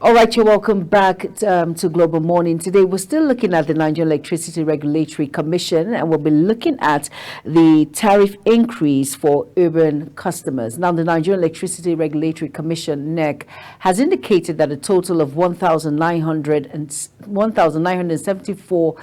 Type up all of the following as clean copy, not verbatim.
All right, you're welcome back to Global Morning. Today, we're still looking at the Nigerian Electricity Regulatory Commission, and we'll be looking at the tariff increase for urban customers. Now, the Nigerian Electricity Regulatory Commission, NERC, has indicated that a total of 1,974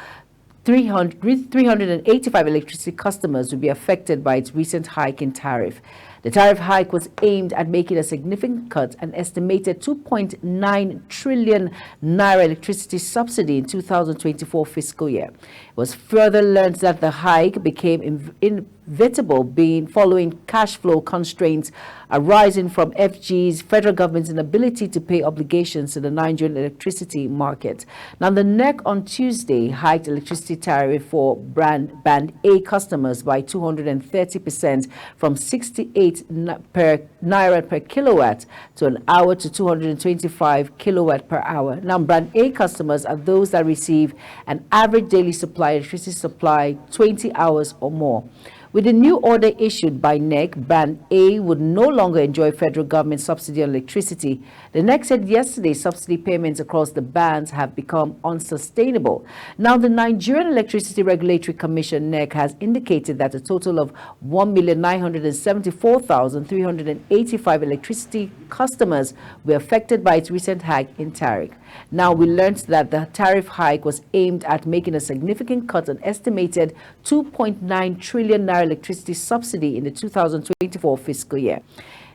385 electricity customers will be affected by its recent hike in tariff. The tariff hike was aimed at making a significant cut, an estimated 2.9 trillion naira electricity subsidy in 2024 fiscal year. It was further learned that the hike became inevitable following cash flow constraints arising from FG's federal government's inability to pay obligations to the Nigerian electricity market. Now, the NERC on Tuesday hiked electricity tariff for Band A customers by 230% from 68 naira per kilowatt to an hour to 225 kilowatt per hour. Now, Band A customers are those that receive an average daily electricity supply 20 hours or more. With the new order issued by NERC, Band A would no longer enjoy federal government subsidy on electricity. The NERC said yesterday subsidy payments across the bands have become unsustainable. Now, the Nigerian Electricity Regulatory Commission, NERC, has indicated that a total of 1,974,385 electricity customers were affected by its recent hike in tariff. Now, we learned that the tariff hike was aimed at making a significant cut, an estimated 2.9 trillion naira electricity subsidy in the 2024 fiscal year.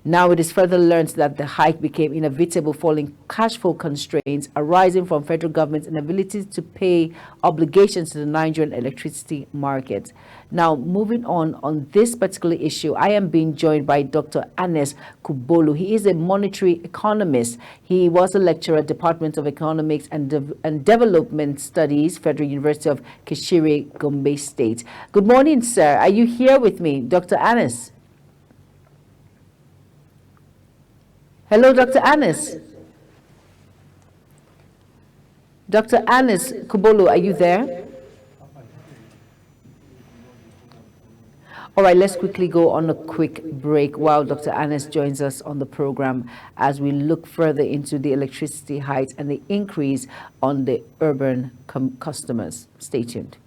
Now, it is further learned that the hike became inevitable following cash flow constraints arising from federal government's inability to pay obligations to the Nigerian electricity market. Now, moving on this particular issue, I am being joined by Dr. Anes Kubolu. He is a monetary economist. He was a lecturer at Department of Economics and Development Studies, Federal University of Kishiri, Gombe State. Good morning, sir. Are you here with me, Dr. Anes? Hello, Dr. Anes. Dr. Anes Kubolu, are you there? All right, let's quickly go on a quick break while Dr. Anes joins us on the program as we look further into the electricity hikes and the increase on the urban customers. Stay tuned.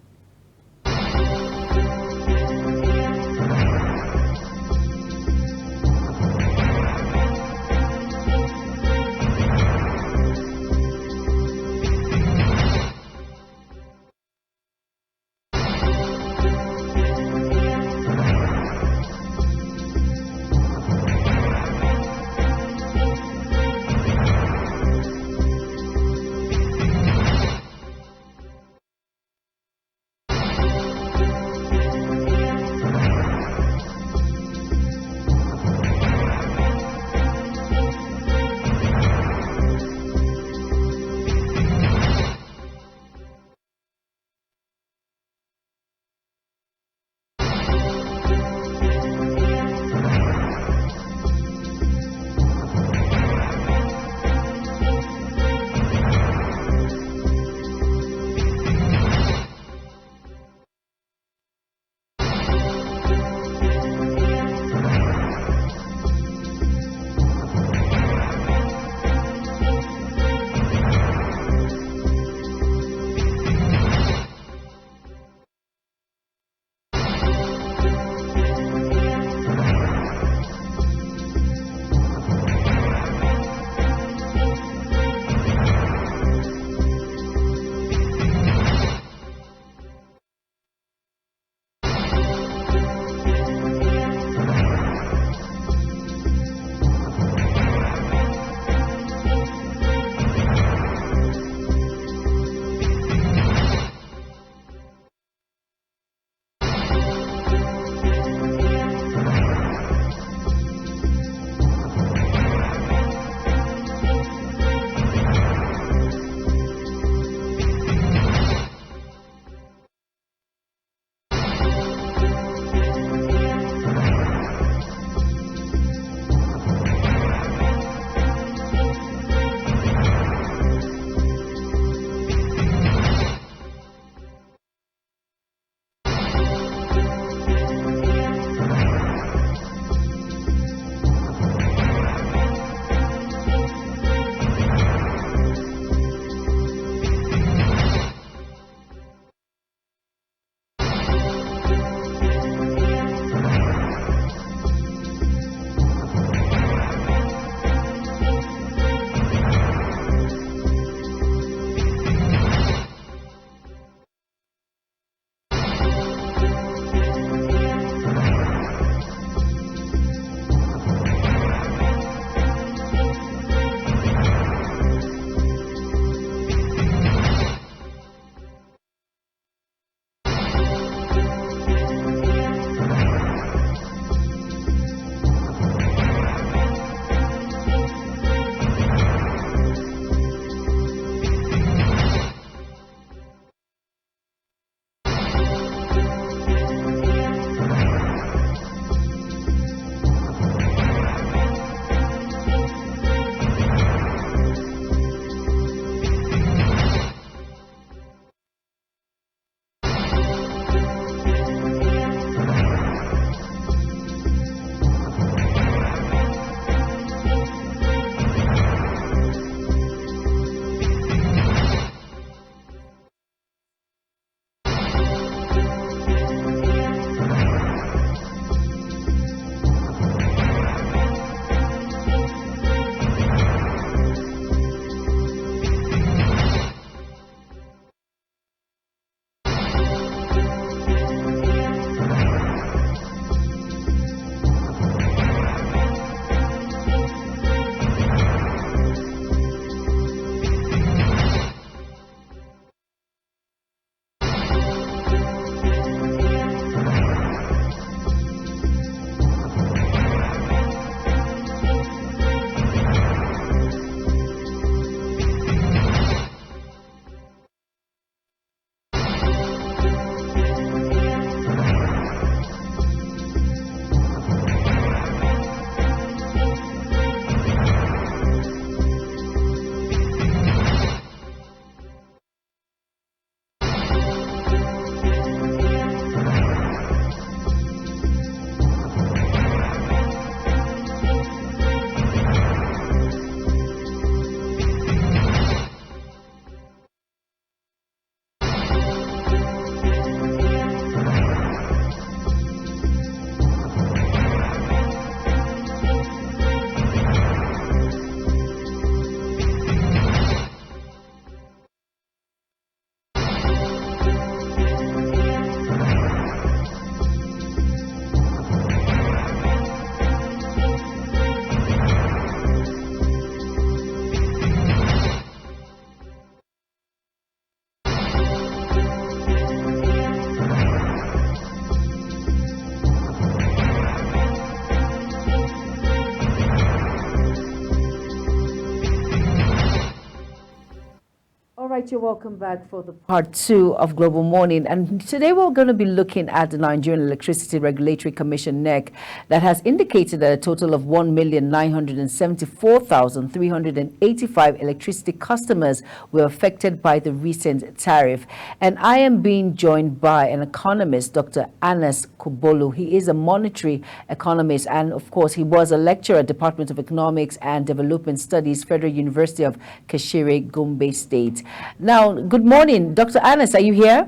right, you're welcome back for the part two of Global Morning. And today we're going to be looking at the Nigerian Electricity Regulatory Commission (NEC) that has indicated that a total of 1,974,385 electricity customers were affected by the recent tariff. And I am being joined by an economist, Dr. Anas Kubolu. He is a monetary economist, and of course, he was a lecturer at Department of Economics and Development Studies, Federal University of Kashire, Gombe State. Now, good morning, Dr. Anas. Are you here?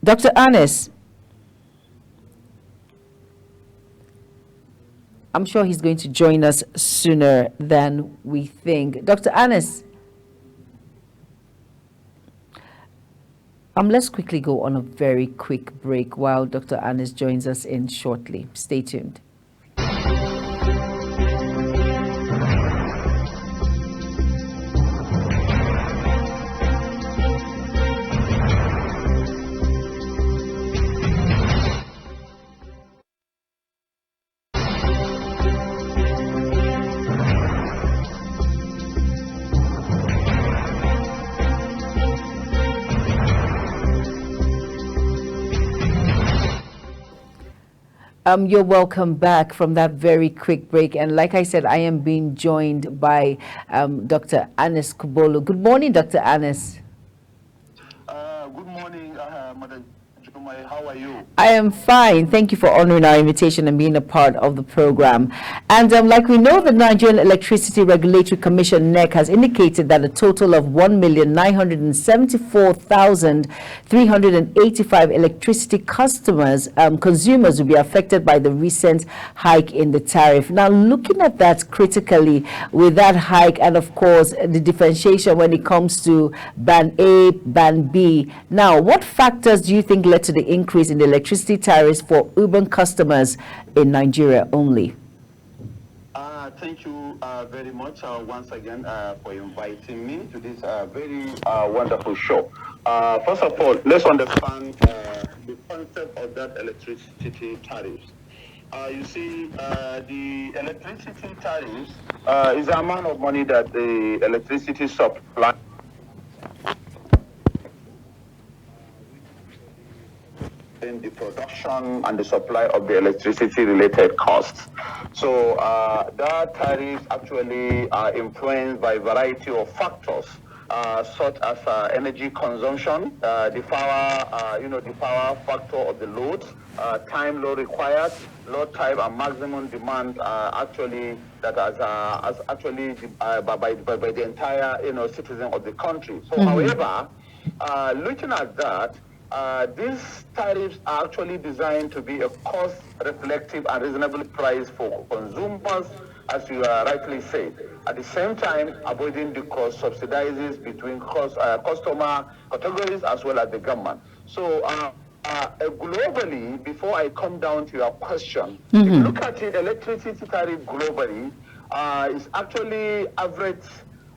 Dr. Anas. I'm sure he's going to join us sooner than we think. Dr. Anas. Let's quickly go on a very quick break while Dr. Anas joins us in shortly. Stay tuned. You're welcome back from that very quick break. And like I said, I am being joined by Dr. Anas Kubolu. Good morning, Dr. Anas. Good morning, Madam Jumai. How are you? I am fine. Thank you for honoring our invitation and being a part of the program. And like we know, the Nigerian Electricity Regulatory Commission (NEC) has indicated that a total of 1,974,385 electricity consumers will be affected by the recent hike in the tariff. Now, looking at that critically with that hike and, of course, the differentiation when it comes to Band A, Band B. Now, what factors do you think led to the increase in the electricity tariffs for urban customers in Nigeria only? Thank you very much once again for inviting me to this very wonderful show. First of all, let's understand the concept of that electricity tariffs. You see, the electricity tariffs is the amount of money that the electricity supply in the production and the supply of the electricity related costs. So that tariffs actually are influenced by a variety of factors, such as energy consumption, the power, the power factor of the loads, time load required, load type, and maximum demand actually that has actually by the entire citizen of the country. So, however, looking at that. These tariffs are actually designed to be a cost-reflective and reasonable price for consumers, as you rightly said. At the same time, avoiding the cost subsidizes between customer categories as well as the government. So, globally, before I come down to your question, if you look at it, electricity tariff globally is actually average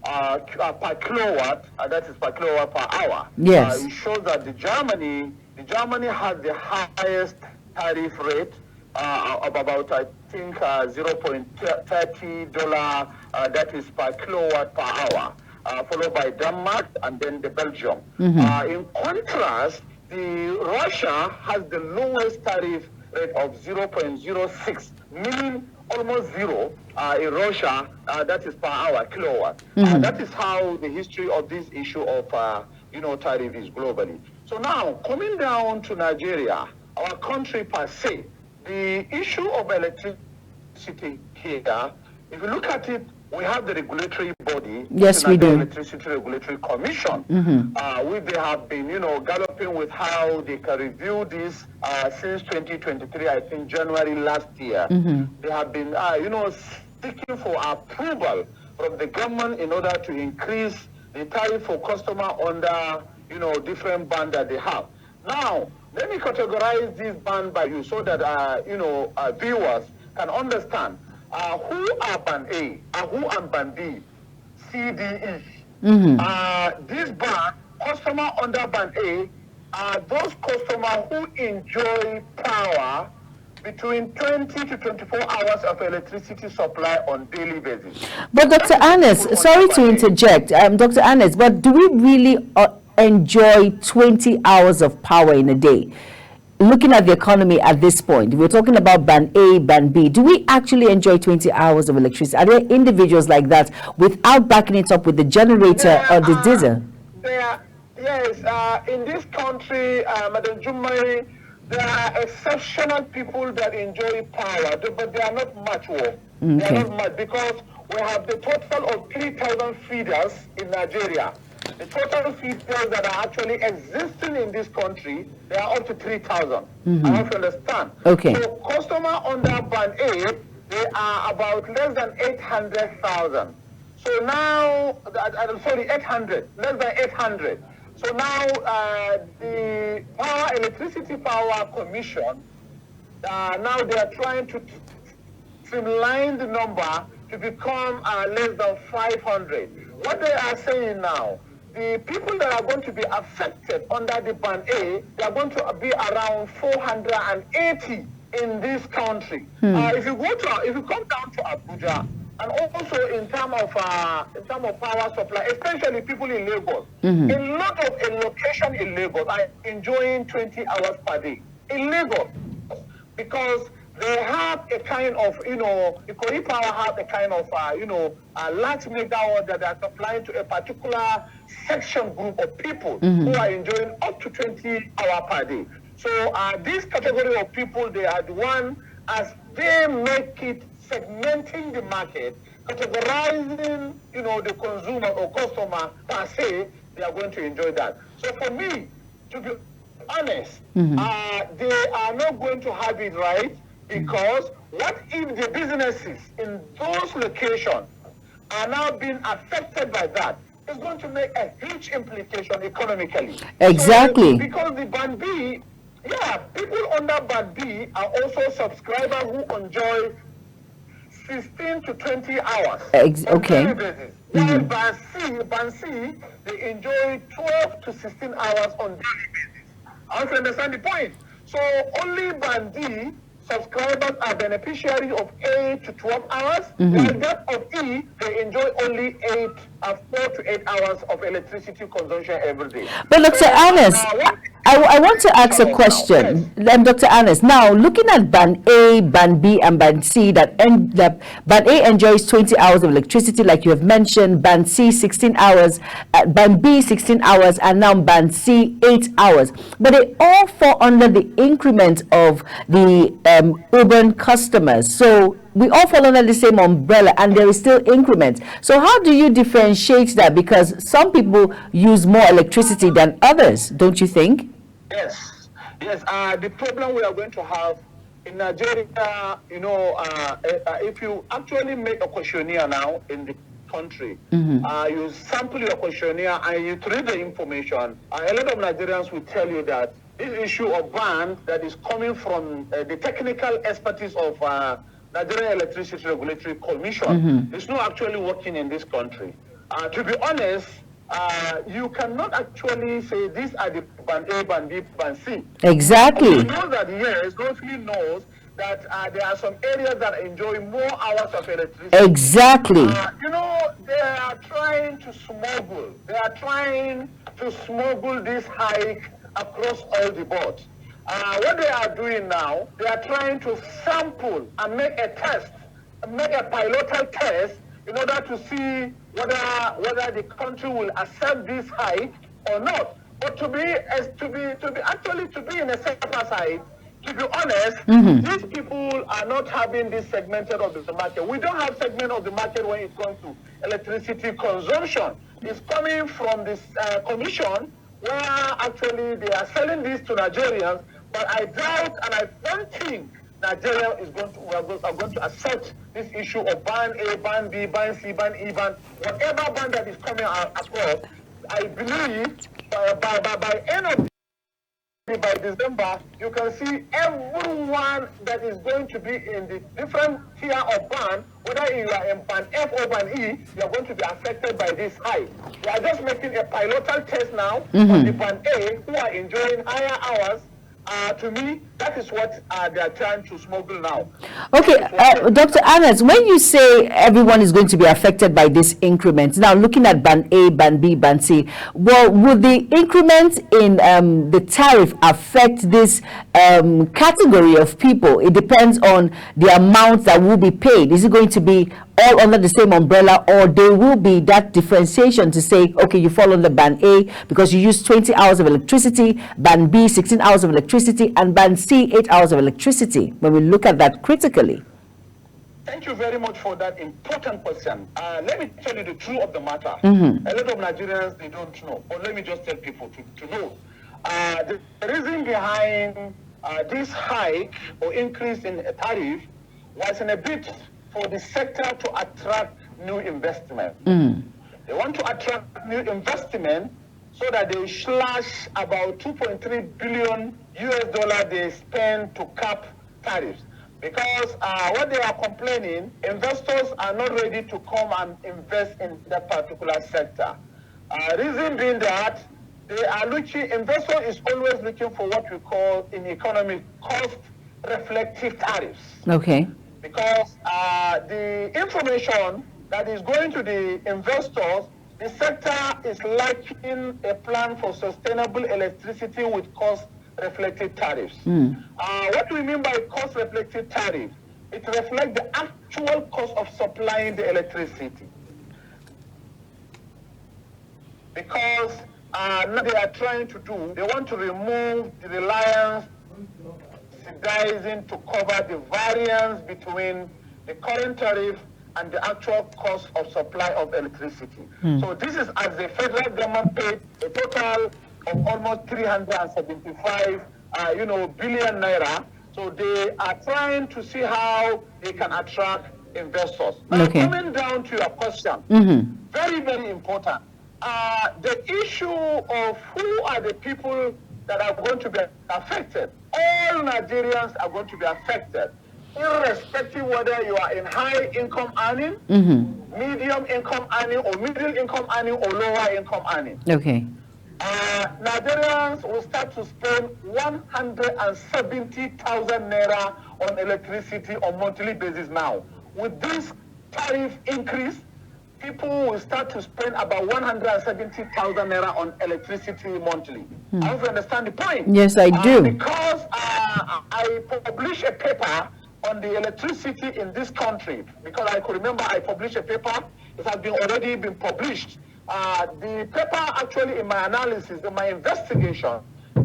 per kilowatt, that is per kilowatt per hour. Yes. It shows that Germany has the highest tariff rate of about, I think, $0.30, that is per kilowatt per hour, followed by Denmark and then the Belgium. In contrast, Russia has the lowest tariff rate of 0.06, meaning almost zero in Russia, that is per hour kilowatt. That is how the history of this issue of tariff is globally. So now, coming down to Nigeria, our country per se, the issue of electricity here, if you look at it, we have the regulatory body. Yes, we do. Electricity Regulatory Commission, which they have been, galloping with how they can review this since 2023, I think January last year. They have been, seeking for approval from the government in order to increase the tariff for customer under, different band that they have. Now, let me categorize this band by you so that, viewers can understand. Who are Band A and who are Band B, C, D, E. This band, customer under Band A, are those customers who enjoy power between 20 to 24 hours of electricity supply on daily basis. But Dr. Anes, sorry to interject, Dr. Anes, but do we really enjoy 20 hours of power in a day? Looking at the economy at this point, we're talking about band A, band B. Do we actually enjoy 20 hours of electricity? Are there individuals like that without backing it up with the generator or the diesel? Yes, in this country, Madam Jumari, there are exceptional people that enjoy power, but they are not much. They are not much because we have the total of 3,000 feeders in Nigeria. The total feeders that are actually existing in this country, they are up to 3,000. I have to understand. Okay. So customer under band A, they are about less than 800,000. So now, sorry, 800, less than 800. So now the Electricity Power Commission, now they are trying to streamline the number to become less than 500. What they are saying now, the people that are going to be affected under the band A, they are going to be around 480 in this country. If you come down to Abuja, and also in terms of power supply, especially people in Lagos, a lot of a location in Lagos are enjoying 20 hours per day in Lagos because they have a kind of, Ikori Power have a kind of, a large megawatt that they are supplying to a particular section group of people who are enjoying up to 20 hours per day. So this category of people, they are the one, as they make it, segmenting the market, categorizing, the consumer or customer per se, they are going to enjoy that. So for me, to be honest, they are not going to have it right, because what if the businesses in those locations are now being affected by that? It's going to make a huge implication economically. Exactly. So, because the band B, people under band B are also subscribers who enjoy 16 to 20 hours. Okay. While band C, they enjoy 12 to 16 hours on daily basis. I want to understand the point. So only band D subscribers are beneficiaries of 8 to 12 hours, while that of E, they enjoy only 4 to 8 hours of electricity consumption every day. But Dr. Anes, I want to ask a question. Dr. Anes, now looking at band A, band B, and band C, that band A enjoys 20 hours of electricity, like you have mentioned, band C 16 hours, band B 16 hours, and now band C 8 hours. But they all fall under the increment of the urban customers. So we all fall under the same umbrella, and there is still increment. So how do you differentiate that? Because some people use more electricity than others, don't you think? Yes. The problem we are going to have in Nigeria, if you actually make a questionnaire now in the country, you sample your questionnaire and you read the information, a lot of Nigerians will tell you that this issue of ban that is coming from the technical expertise of Nigerian Electricity Regulatory Commission is not actually working in this country. To be honest, you cannot actually say these are the band A, band B, band C. Exactly. You know that, yes, Northfield knows that there are some areas that enjoy more hours of electricity. Exactly. They are trying to smuggle. They are trying to smuggle this hike across all the board. What they are doing now, they are trying to sample and make a test, make a pilotal test in order to see whether the country will accept this hike or not. But to be in a safer side, to be honest, these people are not having this segmented of the market. We don't have segment of the market when it comes to electricity consumption. It's coming from this commission where actually they are selling this to Nigerians, but I doubt and I don't think Nigeria are going to accept this issue of ban A, ban B, ban C, ban E, ban whatever ban that is coming across. I believe by end of by December, you can see everyone that is going to be in the different tier of ban, whether you are in ban F or ban E, you are going to be affected by this high. We are just making a pilotal test now on the ban A, who are enjoying higher hours, To me, that is what they are trying to smuggle now. Okay, Dr. Anas, when you say everyone is going to be affected by this increment, now looking at Band A, Band B, Band C, well, would the increment in the tariff affect this category of people? It depends on the amount that will be paid. Is it going to be all under the same umbrella, or there will be that differentiation to say, okay, you fall under Band A because you use 20 hours of electricity, Band B 16 hours of electricity, and Band C 8 hours of electricity, when we look at that critically? Thank you very much for that important question. Let me tell you the truth of the matter. A lot of Nigerians, they don't know, but let me just tell people to know. The reason behind this hike or increase in tariff was in a bit for the sector to attract new investment. They want to attract new investment so that they slash about 2.3 billion US dollar they spend to cap tariffs. Because what they are complaining, investors are not ready to come and invest in that particular sector. Reason being that they are looking, investor is always looking for what we call in economic cost reflective tariffs. Okay. Because the information that is going to the investors, the sector is lacking a plan for sustainable electricity with cost reflective tariffs. What do we mean by cost reflective tariff? It reflects the actual cost of supplying the electricity. Because what they are trying to do, they want to remove the reliance subsidizing to cover the variance between the current tariff and the actual cost of supply of electricity. So this is as the federal government paid a total of almost 375 billion naira. So they are trying to see how they can attract investors. Now, coming down to your question, very, very important. The issue of who are the people that are going to be affected. All Nigerians are going to be affected, irrespective whether you are in high income earning, medium income earning, or middle income earning, or lower income earning. Okay. Nigerians will start to spend 170,000 naira on electricity on monthly basis now. With this tariff increase, people will start to spend about 170,000 naira on electricity monthly. I hope you understand the point. Yes, I do. Because I published a paper on the electricity in this country, because I could remember I published a paper. It has already been published. The paper actually, in my analysis, in my investigation,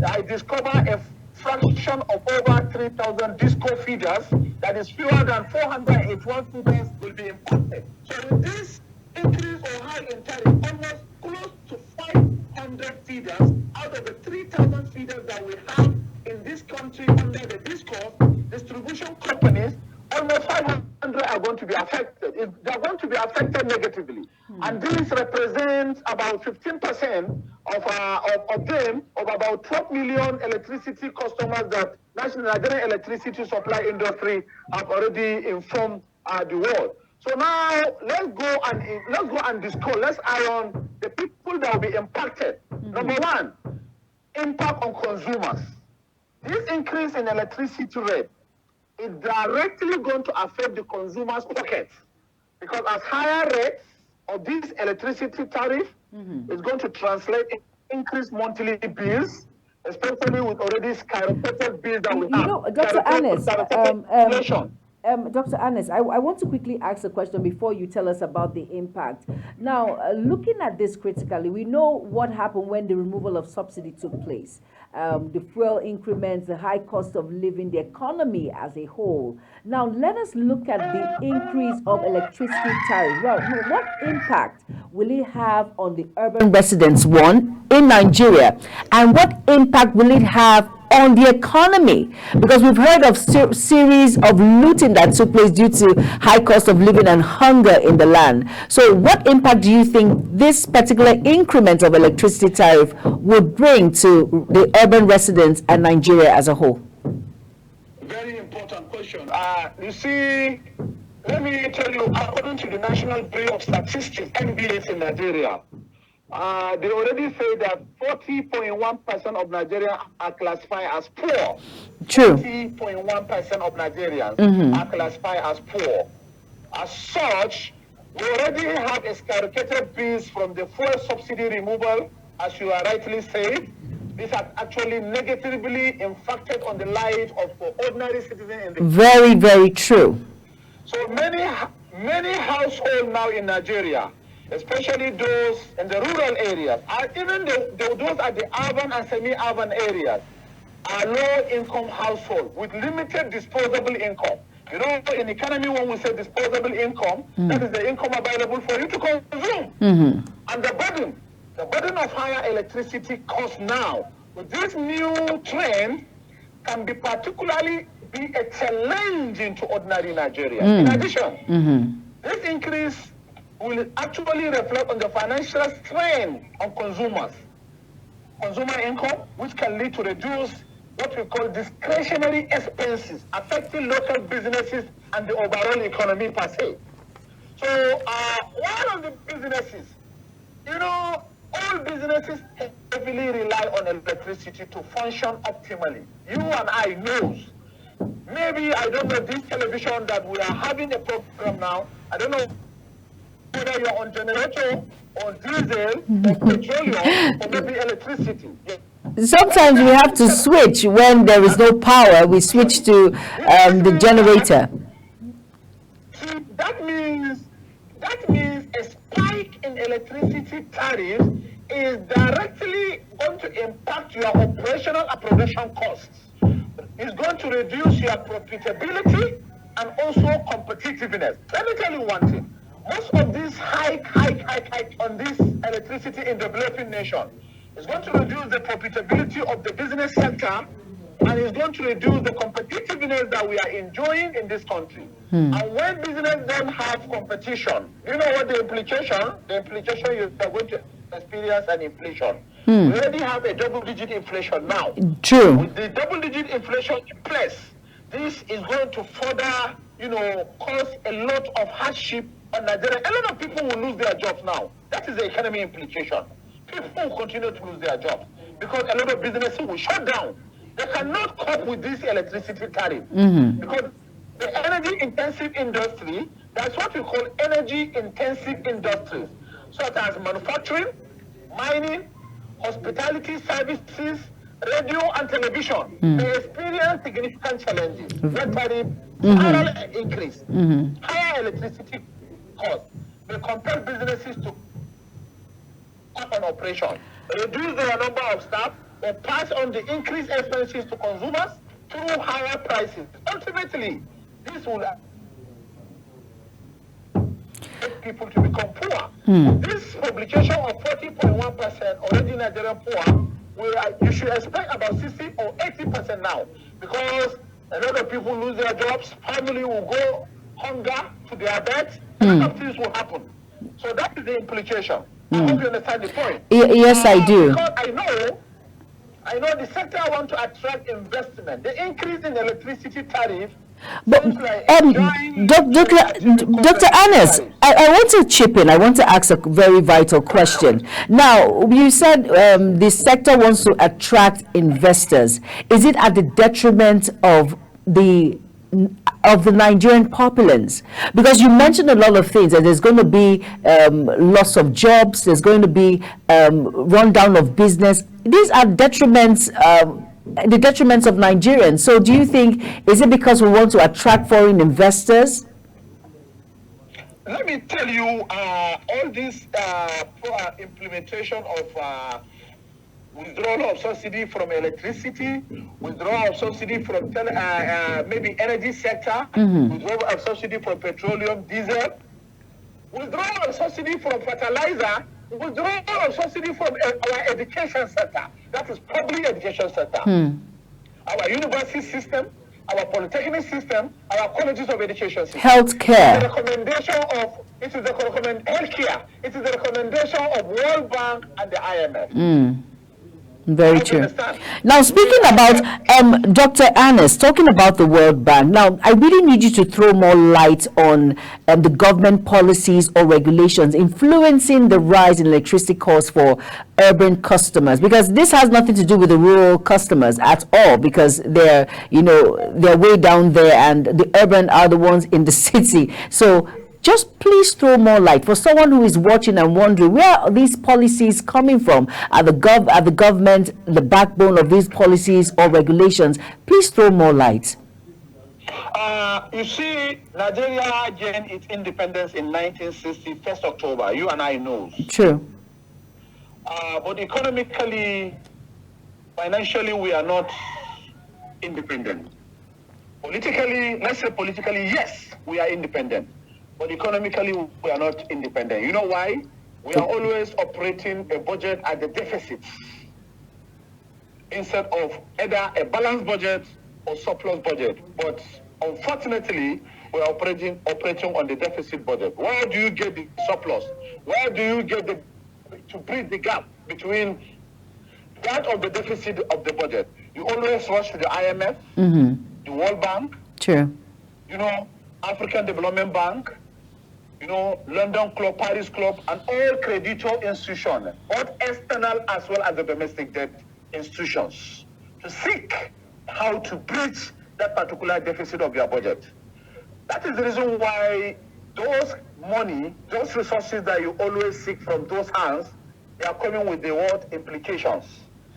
I discovered a fraction of over 3,000 disco feeders, that is fewer than 481 feeders will be impacted. So with this increase or high in tariff, almost close to 500 feeders out of the 3,000 feeders that we have in this country under the disco distribution companies, almost 500 are going to be affected. They are going to be affected negatively. And this represents about 15% of them, of about 12 million electricity customers that National Nigerian Electricity Supply Industry have already informed the world. So now let's go and discuss. Let's eye on the people that will be impacted. Number one, impact on consumers. This increase in electricity rate is directly going to affect the consumer's pockets, because as higher rates of this electricity tariff is going to translate in increased monthly bills, especially with already skyrocketed bills that we have. You know, Dr. Anas, Dr. Anas, I want to quickly ask a question before you tell us about the impact. Now, looking at this critically, we know what happened when the removal of subsidy took place. The fuel increments, the high cost of living, the economy as a whole. Now, let us look at the increase of electricity tariff. Well, what impact will it have on the urban residents, one, in Nigeria? And what impact will it have on the economy? Because we've heard of series of looting that took place due to high cost of living and hunger in the land. So what impact do you think this particular increment of electricity tariff would bring to the urban residents and Nigeria as a whole? Very important question. You see, let me tell you, according to the National Bureau of Statistics, NBS in Nigeria, they already say that 40.1% of Nigerians are classified as poor. True. 40.1% of Nigerians are classified as poor. As such, we already have a skyrocketed bills from the fuel subsidy removal, as you are rightly said. This has actually negatively impacted on the lives of ordinary citizens in the Very, very true. So many households now in Nigeria, especially those in the rural areas, and even those at the urban and semi-urban areas, are low-income households with limited disposable income. You know, in economy, when we say disposable income, that is the income available for you to consume. And the burden of higher electricity costs now, with this new trend, can be particularly be a challenge to ordinary Nigerians. In addition, this increase will actually reflect on the financial strain on consumer income, which can lead to reduce what we call discretionary expenses, affecting local businesses and the overall economy per se. So one of the businesses, you know, all businesses heavily rely on electricity to function optimally. You and I knows. Maybe, I don't know, this television that we are having a program now, I don't know whether you're on generator or diesel or petroleum or maybe electricity. Sometimes we have to switch when there is no power. We switch to the generator. See, that means a spike in electricity tariff is directly going to impact your operational and production costs. It's going to reduce your profitability and also competitiveness. Let me tell you one thing. Most of this hike on this electricity in developing nation is going to reduce the profitability of the business sector, and it's going to reduce the competitiveness that we are enjoying in this country. And when business don't have competition, you know what the implication? The implication is they're going to experience an inflation. We already have a double-digit inflation now. True. With the double-digit inflation in place, this is going to further, cause a lot of hardship on Nigeria. A lot of people will lose their jobs now. That is the economy implication. People will continue to lose their jobs because a lot of businesses will shut down. They cannot cope with this electricity tariff because the energy-intensive industry, that's what we call energy-intensive industries, such as manufacturing, mining, hospitality services, radio and television. They experience significant challenges. When tariff parallel increase, higher electricity costs, they compel businesses to cut on operation, reduce their number of staff, or pass on the increased expenses to consumers through higher prices. Ultimately, this will make people to become poor. This publication of 40.1% already Nigerian poor, you should expect about 60 or 80% now, because a lot of people lose their jobs, family will go hunger to their beds, a lot of things will happen. So that is the implication. I hope you understand the point. Yes, I do. Because I know the sector want to attract investment. The increase in electricity tariff. But Dr. Anas, I want to chip in. I want to ask a very vital question. Now, you said the sector wants to attract investors. Is it at the detriment of the Nigerian populace? Because you mentioned a lot of things, that there's going to be loss of jobs, there's going to be rundown of business. These are detriments, the detriments of Nigerians. So do you think, is it because we want to attract foreign investors? Let me tell you, all this implementation of withdrawal of subsidy from electricity, withdrawal of subsidy from maybe energy sector, withdrawal of subsidy from petroleum, diesel, withdrawal of subsidy from fertilizer, withdrawal of subsidy from our education sector. That is public education sector. Our university system, our polytechnic system, our colleges of education system. Healthcare. The recommendation of healthcare. It is the recommendation of World Bank and the IMF. Very true. Now, speaking about Dr. Annis, talking about the World Bank, now I really need you to throw more light on the government policies or regulations influencing the rise in electricity costs for urban customers, because this has nothing to do with the rural customers at all, because they're way down there, and the urban are the ones in the city. So just please throw more light for someone who is watching and wondering, where are these policies coming from? Are the government the backbone of these policies or regulations? Please throw more light. You see, Nigeria gained its independence in 1960, 1st October. You and I know. True. But economically, financially, we are not independent. Politically, let's say politically, yes, we are independent. But economically, we are not independent. You know why? We are always operating a budget at the deficit instead of either a balanced budget or surplus budget. But unfortunately, we are operating on the deficit budget. Where do you get the surplus? Where do you get to bridge the gap between that of the deficit of the budget? You always rush to the IMF, the World Bank, True. African Development Bank, London Club, Paris Club, and all creditor institutions, both external as well as the domestic debt institutions, to seek how to bridge that particular deficit of your budget. That is the reason why those resources that you always seek from those hands, they are coming with the word implications.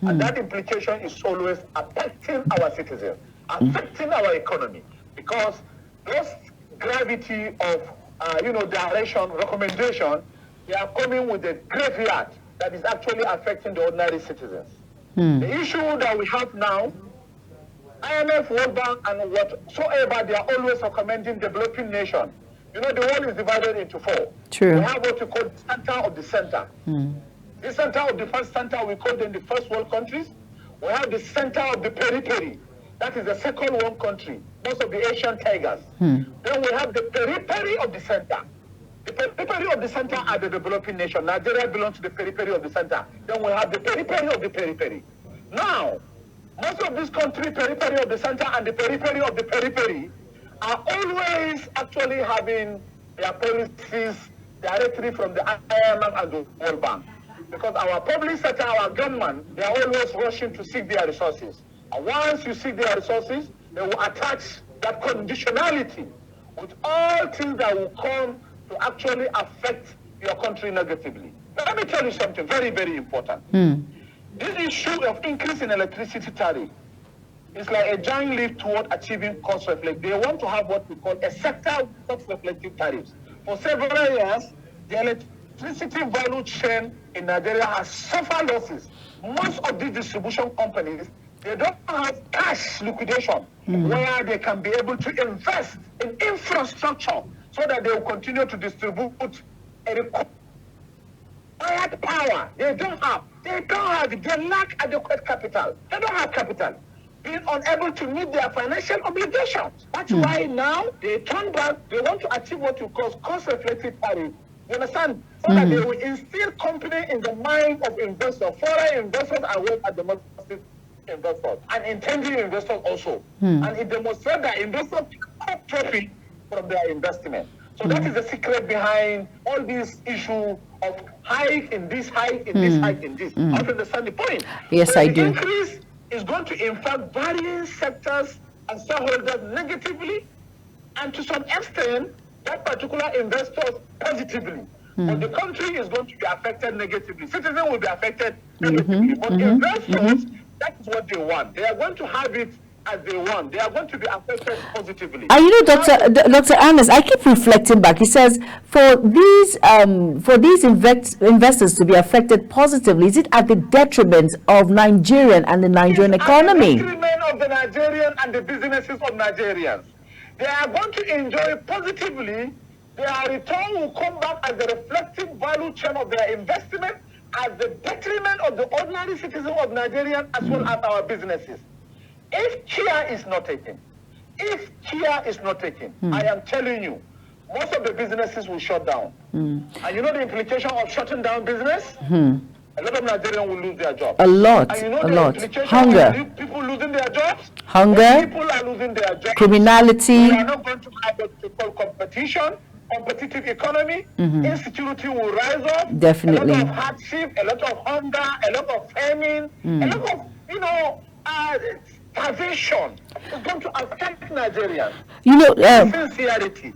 And that implication is always affecting our citizens, affecting our economy, because those gravity of direction, recommendation, they are coming with a graveyard that is actually affecting the ordinary citizens. The issue that we have now, IMF, World Bank, and whatsoever, they are always recommending developing nations. The world is divided into four. True. We have what we call the center of the center. The center of the first center, we call them the first world countries. We have the center of the periphery. That is the second world country, most of the Asian tigers. Then we have the periphery of the center. The periphery of the center are the developing nation. Nigeria belongs to the periphery of the center. Then we have the periphery of the periphery. Now, most of these countries, periphery of the center and the periphery of the periphery, are always actually having their policies directly from the IMF and the World Bank. Because our public sector, our government, they are always rushing to seek their resources. And once you seek their resources, they will attach that conditionality with all things that will come to actually affect your country negatively. Let me tell you something very, very important. This issue of increase in electricity tariff is like a giant leap toward achieving cost reflect. They want to have what we call a sector cost reflective tariffs. For several years, the electricity value chain in Nigeria has suffered losses. Most of these distribution companies, they don't have cash liquidation where they can be able to invest in infrastructure so that they will continue to distribute a required power. They lack adequate capital. They don't have capital. Being unable to meet their financial obligations. That's why now they turn back, they want to achieve what you call cost-reflective tariff. You understand? So that they will instill confidence in the mind of investors, foreign investors as well as domestic investors, and intending investors also. And it demonstrates that investors get profit from their investment. So that is the secret behind all this issue of hike in this, hike in this, hike in this. I understand the point. Yes, so I the do. Increase is going to impact various sectors and shareholders negatively, and to some extent, that particular investors positively. But the country is going to be affected negatively. Citizens will be affected negatively. But investors, that is what they want. They are going to have it as they want. They are going to be affected positively. And Dr. Annis, I keep reflecting back. He says for these investors to be affected positively, is it at the detriment of Nigerian and the Nigerian economy? At the detriment of the Nigerian and the businesses of Nigerians. They are going to enjoy positively. Their return will come back as the reflective value chain of their investment at the detriment of the ordinary citizens of Nigeria as well as our businesses. If care is not taken, I am telling you, most of the businesses will shut down. And you know the implication of shutting down business? A lot of Nigerians will lose their jobs. A lot, and you know a the lot. implication Hunger. of people losing their jobs? Hunger. When people are losing their jobs. Criminality. We are not going to have what we call competition, competitive economy. Insecurity will rise up. Definitely. A lot of hardship, a lot of hunger, a lot of famine, a lot of, starvation. It's going to affect Nigerians. Sincerity.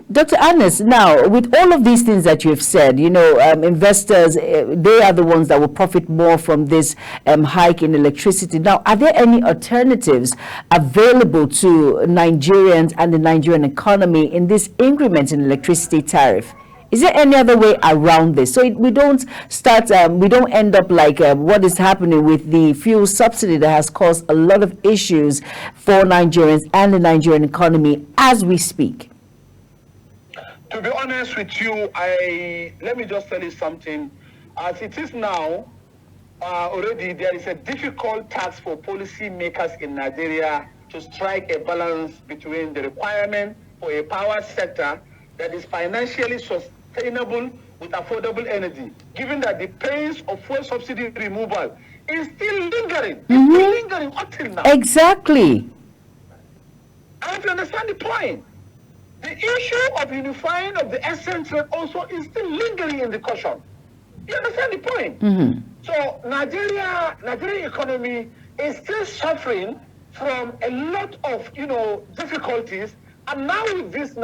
Dr. Anas, now, with all of these things that you've said, investors, they are the ones that will profit more from this hike in electricity. Now, are there any alternatives available to Nigerians and the Nigerian economy in this increment in electricity tariff? Is there any other way around this? So we don't end up like what is happening with the fuel subsidy that has caused a lot of issues for Nigerians and the Nigerian economy as we speak. To be honest with you, let me just tell you something. As it is now, already there is a difficult task for policy makers in Nigeria to strike a balance between the requirement for a power sector that is financially sustainable with affordable energy, given that the pace of fuel subsidy removal is still lingering. It's still lingering until now. Exactly. I have to understand the point. The issue of unifying of the essence rate also is still lingering in the caution. You understand the point? So Nigerian economy is still suffering from a lot of difficulties. And now with this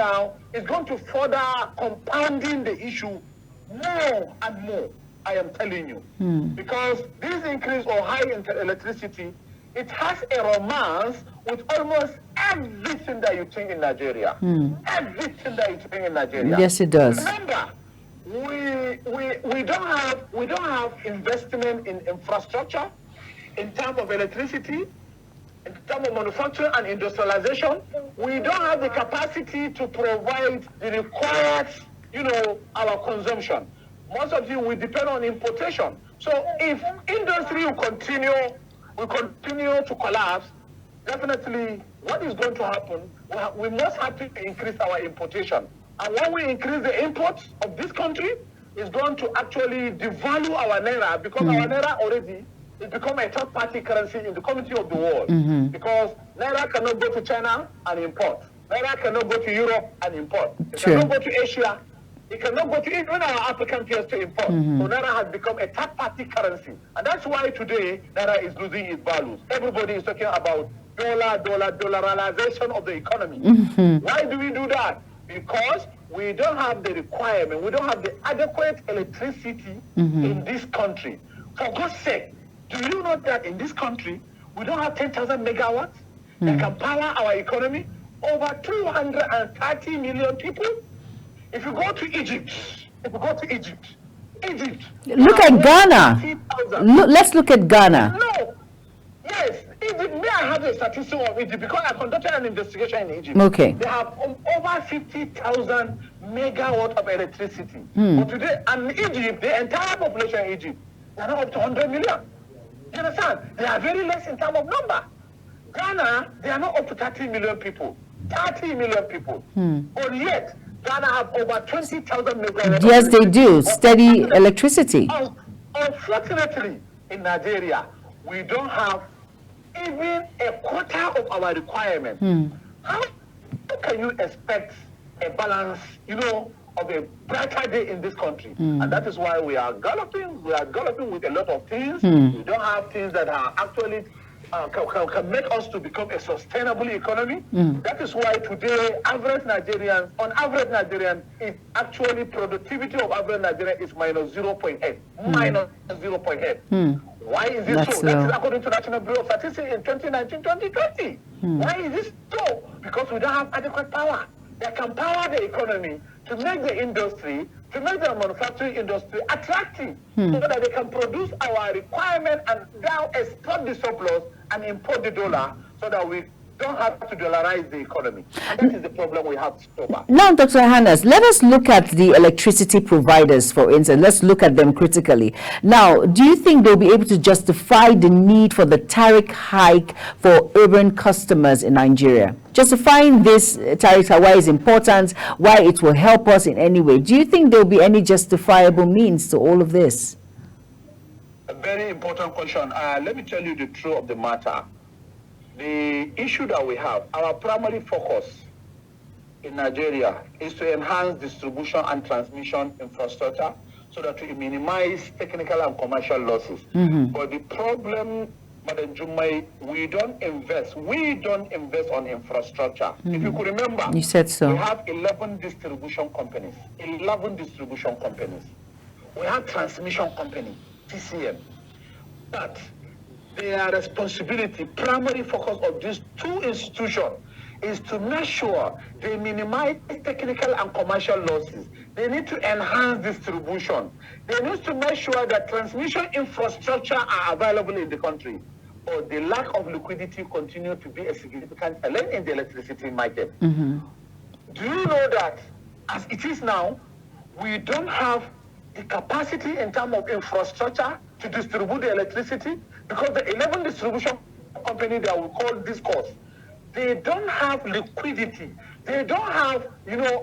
it's going to further compounding the issue more and more, I am telling you. Because this increase or high electricity, it has a romance with almost everything that you think in Nigeria. Everything that you think in Nigeria. Yes, it does. Remember, we don't have investment in infrastructure, in terms of electricity, in terms of manufacturing and industrialization. We don't have the capacity to provide the required, our consumption. Most of you will depend on importation. So if industry will continue to collapse, definitely what is going to happen, we must have to increase our importation. And when we increase the imports of this country, it's going to actually devalue our naira, because our naira already it's become a third-party currency in the community of the world. Because naira cannot go to China and import. Naira cannot go to Europe and import. It cannot go to Asia. It cannot go to even our African peers to import. So naira has become a third-party currency. And that's why today naira is losing its values. Everybody is talking about dollarization of the economy. Why do we do that? Because we don't have the requirement. We don't have the adequate electricity in this country. For God's sake, do you know that in this country, we don't have 10,000 megawatts that can power our economy? Over 230 million people? If you go to Egypt, look at Ghana. Let's look at Ghana. No. Yes, Egypt, may I have a statistic of Egypt, because I conducted an investigation in Egypt. Okay. They have over 50,000 megawatt of electricity. But today, and Egypt, the entire population in Egypt, they are not up to 100 million. You understand? They are very less in terms of number. Ghana, they are not up to 30 million people. 30 million people. But yet, Ghana have over 20,000 megawatts. Yes, they do. Steady electricity. Unfortunately, in Nigeria, we don't have even a quarter of our requirement. How can you expect a balance, of a brighter day in this country? And that is why we are galloping. We are galloping with a lot of things. We don't have things that are actually can make us to become a sustainable economy. That is why today, on average Nigerian is actually productivity of average Nigerian is minus 0.8. Minus 0.8. Why is this so? That is according to National Bureau of Statistics in 2019-2020. Why is this so? Because we don't have adequate power that can power the economy to make the industry, to make the manufacturing industry attractive, so that they can produce our requirement and now export the surplus and import the dollar, so that we don't have to dollarize the economy. And that is the problem we have to solve. Now, Dr. Hannes, let us look at the electricity providers, for instance. Let's look at them critically. Now, do you think they'll be able to justify the need for the tariff hike for urban customers in Nigeria? Justifying this tariff, why it's important, why it will help us in any way. Do you think there'll be any justifiable means to all of this? very important question. Let me tell you the truth of the matter. The issue that we have, our primary focus in Nigeria is to enhance distribution and transmission infrastructure so that we minimize technical and commercial losses. But the problem, Madam Jumai, we don't invest on infrastructure. If you could remember, you said so. We have 11 distribution companies. 11 distribution companies. We have transmission company, TCM. But their responsibility, primary focus of these two institutions is to make sure they minimize technical and commercial losses. They need to enhance distribution. They need to make sure that transmission infrastructure are available in the country. Or the lack of liquidity continue to be a significant challenge in the electricity market. Do you know that as it is now, we don't have the capacity in terms of infrastructure to distribute the electricity? Because the 11 distribution company that we call discourse, they don't have liquidity. They don't have,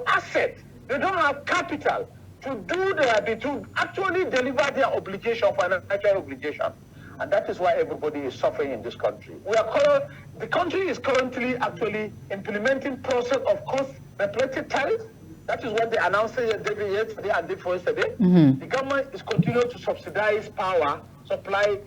assets. They don't have capital to do to actually deliver their obligation, financial obligation. And that is why everybody is suffering in this country. The country is currently actually implementing process of cost-reflected tariff. That is what they announced yesterday and day before yesterday. The government is continuing to subsidize power supply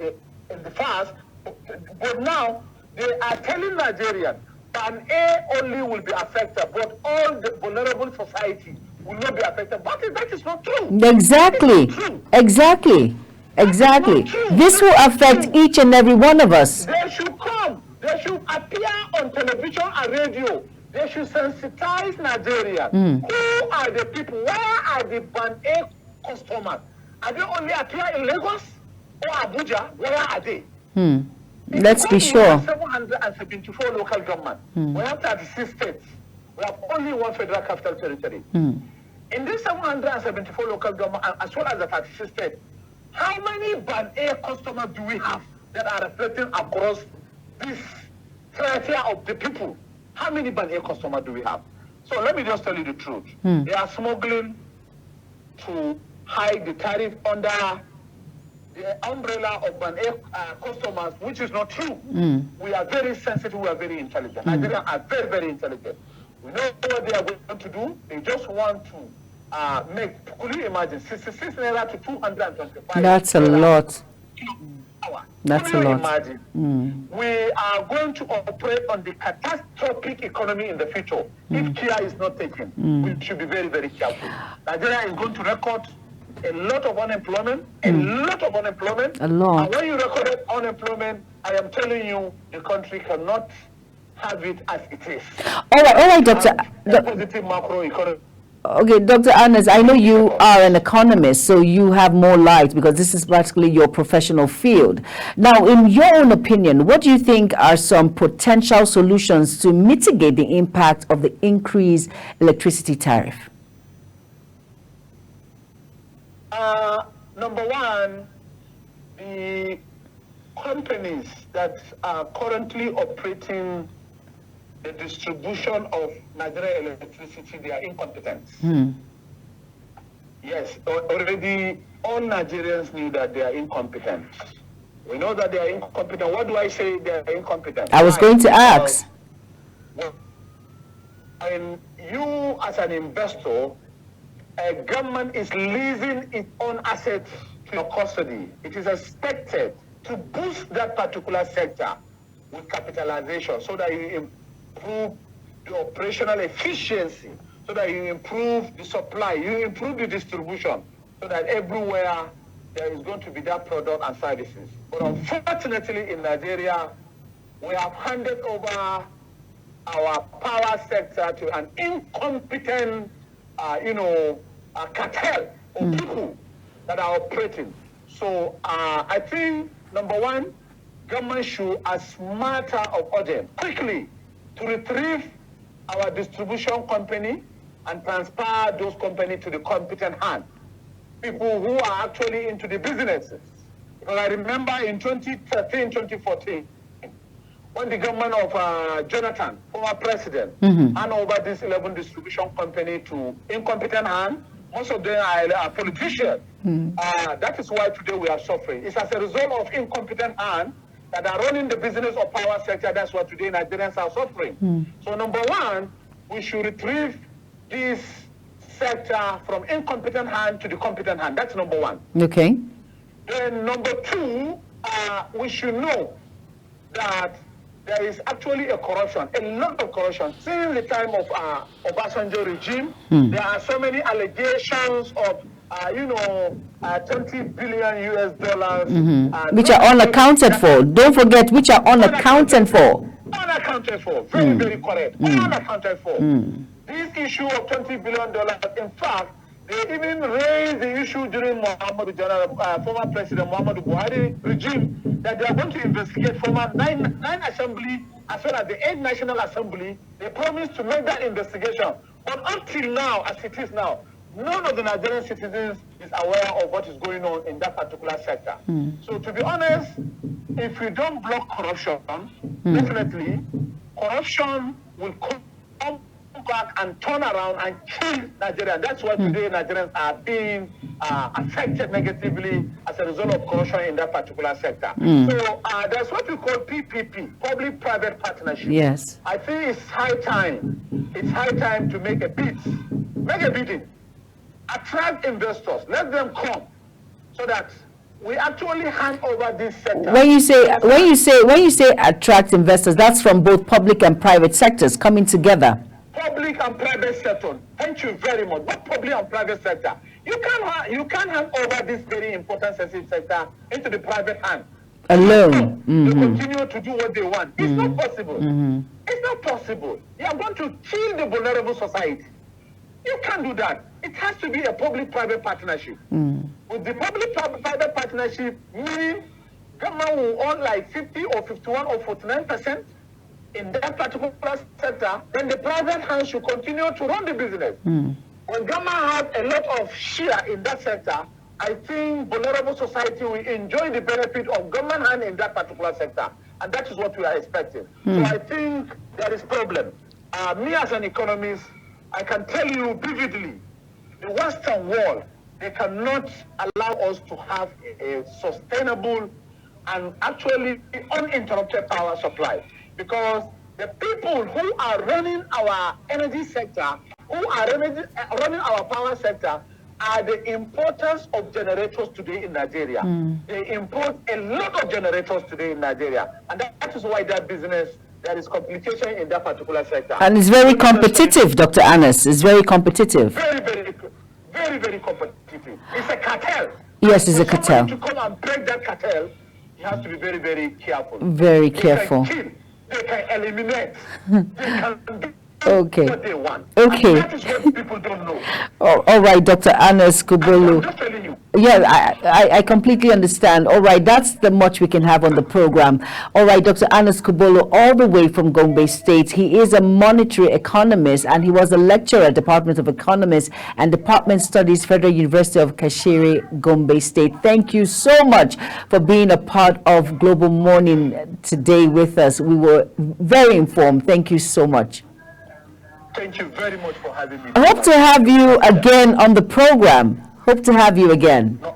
in the past, but now they are telling Nigerians Pan A only will be affected, but all the vulnerable society will not be affected. But that is not true. Exactly. Exactly. Exactly. This will affect each and every one of us. They should come. They should appear on television and radio. They should sensitize Nigerians. Who are the people? Where are the Pan A customers? Are they only appear in Lagos or Abuja? Where are they? Let's be sure. We have 774 local governments. We have 36 states. We have only one federal capital territory. In these 774 local governments, as well as the 36 states, how many Pan A customers do we have that are reflecting across this strata of the people? How many Pan A customers do we have? So let me just tell you the truth. They are smuggling to hide the tariff under the umbrella of Pan A customers, which is not true. We are very sensitive, we are very intelligent. Nigerians are very, very intelligent. We know what they are going to do. They just want to could you imagine, 66 naira to 225? That's a lot. That's Can a you lot. imagine? We are going to operate on the catastrophic economy in the future. If care is not taken, we should be very, very careful. Nigeria is going to record a lot of unemployment, a lot of unemployment. A lot. And when you record unemployment, I am telling you, the country cannot have it as it is. All right, Doctor. A positive macroeconomy. Okay, Dr. Anas, I know you are an economist, so you have more light because this is practically your professional field. Now, in your own opinion, what do you think are some potential solutions to mitigate the impact of the increased electricity tariff? Number one, the companies that are currently operating the distribution of Nigeria electricity, they are incompetent. Yes, already all Nigerians knew that they are incompetent. We know that they are incompetent. What do I say they are incompetent? I was going to ask. And you as an investor, a government is leasing its own assets to your custody. It is expected to boost that particular sector with capitalization so that you improve the operational efficiency, so that you improve the supply, you improve the distribution, so that everywhere there is going to be that product and services. But unfortunately in Nigeria, we have handed over our power sector to an incompetent, cartel of people that are operating. So I think, number one, government should, as matter of urgent, quickly to retrieve our distribution company and transfer those companies to the competent hand. People who are actually into the businesses. Because I remember in 2013, 2014, when the government of Jonathan, former president, hand over this 11 distribution company to incompetent hand, Most of them are politicians. That is why today we are suffering. It's as a result of incompetent hands that are running the business of power sector. That's why today Nigerians are suffering. So number one, we should retrieve this sector from incompetent hand to the competent hand. That's number one. Okay. Then number two, we should know that there is actually a corruption, a lot of corruption. Since the time of Obasanjo regime, there are so many allegations of, 20 billion US dollars. Which are unaccounted for. Don't forget, which are unaccounted for. Unaccounted for. Very, very correct. Unaccounted for. This issue of $20 billion, in fact, they even raised the issue during former President Muhammadu Buhari regime that they are going to investigate former nine assembly as well as the 8th National Assembly. They promised to make that investigation. But until now, as it is now, none of the Nigerian citizens is aware of what is going on in that particular sector. So to be honest, if we don't block corruption, definitely corruption will come back and turn around and kill Nigeria. That's why today Nigerians are being affected negatively as a result of corruption in that particular sector. So there's what we call PPP, public-private partnership. Yes. I think it's high time. It's high time to make a bid. Make a bidding. Attract investors. Let them come so that we actually hand over this sector. When you say attract investors, that's from both public and private sectors coming together. Public and private sector. Thank you very much. What public and private sector? You can't hand over this very important sensitive sector into the private hand Alone. They continue to do what they want. It's not possible. It's not possible. You are going to kill the vulnerable society. You can't do that. It has to be a public-private partnership. With the public-private partnership, meaning government will own like 50 or 51 or 49% in that particular sector, then the private hand should continue to run the business. When government has a lot of share in that sector, I think vulnerable society will enjoy the benefit of government hand in that particular sector. And that is what we are expecting. So I think there is problem. Me as an economist, I can tell you vividly, the Western world, they cannot allow us to have a sustainable and actually uninterrupted power supply. Because the people who are running our energy sector, who are running our power sector, are the importers of generators today in Nigeria. They import a lot of generators today in Nigeria. And that is why that business, there is complication in that particular sector. And it's very competitive, Dr. Anas. It's very competitive. Very, very competitive. It's a cartel. Yes, it's a cartel. To come and break that cartel, you have to be very, very careful. Very careful. They can kill, they can eliminate, they can do what they want. Okay. And that is what people don't know. All right, Dr. Anas Kubolu. I'm just telling you. Yeah, I completely understand. All right, that's the much we can have on the program. All right, Dr. Anas Kubolo, all the way from Gombe State. He is a monetary economist and he was a lecturer at Department of Economics and Department Studies, Federal University of Kashiri, Gombe State. Thank you so much for being a part of Global Morning today with us. We were very informed. Thank you so much. Thank you very much for having me. I hope to have you again on the program. Hope to have you again. No,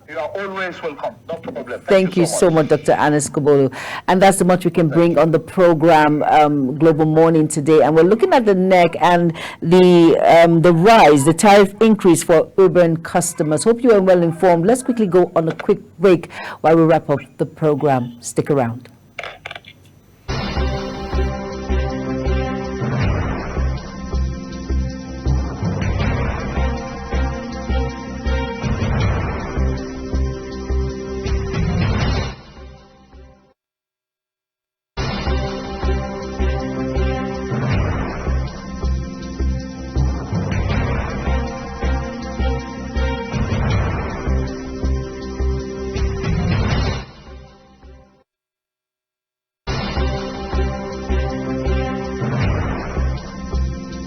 you are always welcome. No problem. Thank you so much, Dr. Anas Kubolu. And that's the much we can bring on the program Global Morning today. And we're looking at the Nerc and the rise, the tariff increase for urban customers. Hope you are well informed. Let's quickly go on a quick break while we wrap up the program. Stick around.